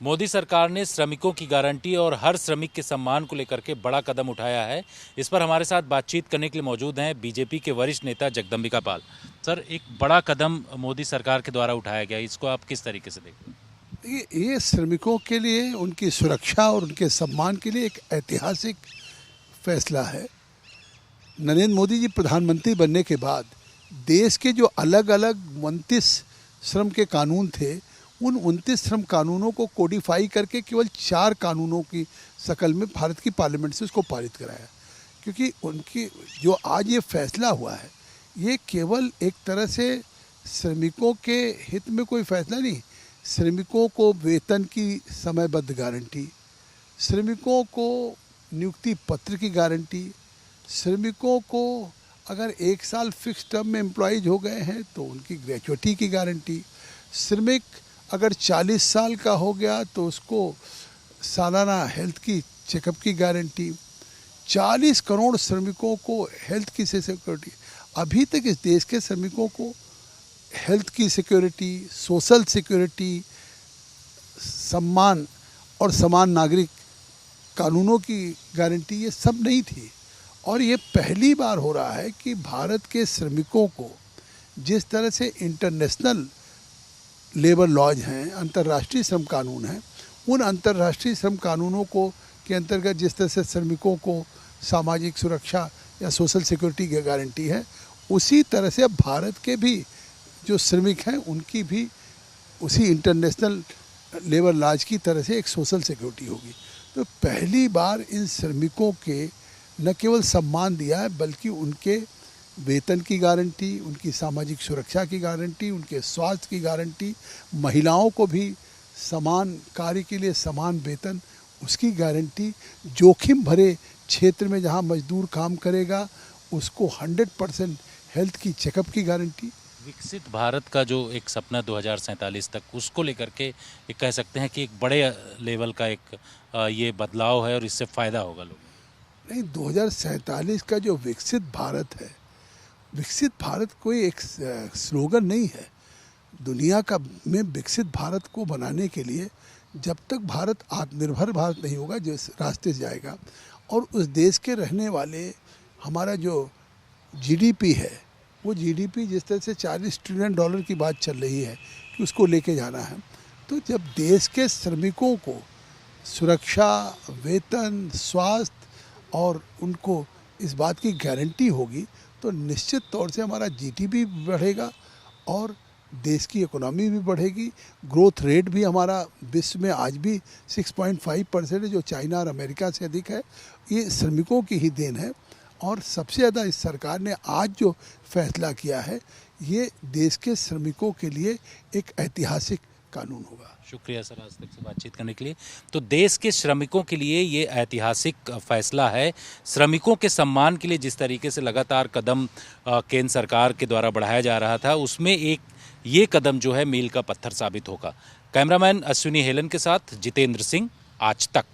मोदी सरकार ने श्रमिकों की गारंटी और हर श्रमिक के सम्मान को लेकर के बड़ा कदम उठाया है। इस पर हमारे साथ बातचीत करने के लिए मौजूद हैं बीजेपी के वरिष्ठ नेता जगदम्बिका पाल। सर, एक बड़ा कदम मोदी सरकार के द्वारा उठाया गया, इसको आप किस तरीके से देखते हैं? ये श्रमिकों के लिए, उनकी सुरक्षा और उनके सम्मान के लिए एक ऐतिहासिक फैसला है। नरेंद्र मोदी जी प्रधानमंत्री बनने के बाद देश के जो अलग अलग 29 श्रम के कानून थे, उन 29 श्रम कानूनों को कोडिफाई करके केवल 4 कानूनों की शक्ल में भारत की पार्लियामेंट से उसको पारित कराया। क्योंकि उनकी जो आज ये फैसला हुआ है, ये केवल एक तरह से श्रमिकों के हित में कोई फैसला नहीं। श्रमिकों को वेतन की समयबद्ध गारंटी, श्रमिकों को नियुक्ति पत्र की गारंटी, श्रमिकों को अगर 1 साल फिक्स टर्म में एम्प्लॉयज हो गए हैं तो उनकी ग्रेचुइटी की गारंटी, श्रमिक अगर 40 साल का हो गया तो उसको सालाना हेल्थ की चेकअप की गारंटी, 40 करोड़ श्रमिकों को हेल्थ की सिक्योरिटी। अभी तक इस देश के श्रमिकों को हेल्थ की सिक्योरिटी, सोशल सिक्योरिटी, सम्मान और समान नागरिक कानूनों की गारंटी ये सब नहीं थी। और ये पहली बार हो रहा है कि भारत के श्रमिकों को जिस तरह से इंटरनेशनल लेबर लॉज हैं, अंतर्राष्ट्रीय श्रम कानून हैं, उन अंतर्राष्ट्रीय श्रम कानूनों को के अंतर्गत जिस तरह से श्रमिकों को सामाजिक सुरक्षा या सोशल सिक्योरिटी की गारंटी है, उसी तरह से अब भारत के भी जो श्रमिक हैं उनकी भी उसी इंटरनेशनल लेबर लॉज की तरह से एक सोशल सिक्योरिटी होगी। तो पहली बार इन श्रमिकों के न केवल सम्मान दिया है, बल्कि उनके वेतन की गारंटी, उनकी सामाजिक सुरक्षा की गारंटी, उनके स्वास्थ्य की गारंटी, महिलाओं को भी समान कार्य के लिए समान वेतन, उसकी गारंटी, जोखिम भरे क्षेत्र में जहां मजदूर काम करेगा उसको 100% हेल्थ की चेकअप की गारंटी। विकसित भारत का जो एक सपना 2047 तक, उसको लेकर के एक कह सकते हैं कि एक बड़े लेवल का एक ये बदलाव है और इससे फ़ायदा होगा लोगों को। नहीं, 2047 का जो विकसित भारत है, विकसित भारत कोई एक स्लोगन नहीं है। दुनिया का में विकसित भारत को बनाने के लिए जब तक भारत आत्मनिर्भर भारत नहीं होगा, जिस रास्ते से जाएगा, और उस देश के रहने वाले हमारा जो जीडीपी है, वो जीडीपी जिस तरह से $40 ट्रिलियन की बात चल रही है कि उसको लेके जाना है, तो जब देश के श्रमिकों को सुरक्षा, वेतन, स्वास्थ्य और उनको इस बात की गारंटी होगी, तो निश्चित तौर से हमारा जीडीपी भी बढ़ेगा और देश की इकोनॉमी भी बढ़ेगी। ग्रोथ रेट भी हमारा विश्व में आज भी 6.5% है, जो चाइना और अमेरिका से अधिक है। ये श्रमिकों की ही देन है। और सबसे ज़्यादा इस सरकार ने आज जो फैसला किया है, ये देश के श्रमिकों के लिए एक ऐतिहासिक कानून होगा। शुक्रिया सर, आज तक से बातचीत करने के लिए। तो देश के श्रमिकों के लिए ये ऐतिहासिक फैसला है। श्रमिकों के सम्मान के लिए जिस तरीके से लगातार कदम केंद्र सरकार के द्वारा बढ़ाया जा रहा था, उसमें एक ये कदम जो है मील का पत्थर साबित होगा। कैमरामैन अश्विनी हेलन के साथ जितेंद्र सिंह, आज तक।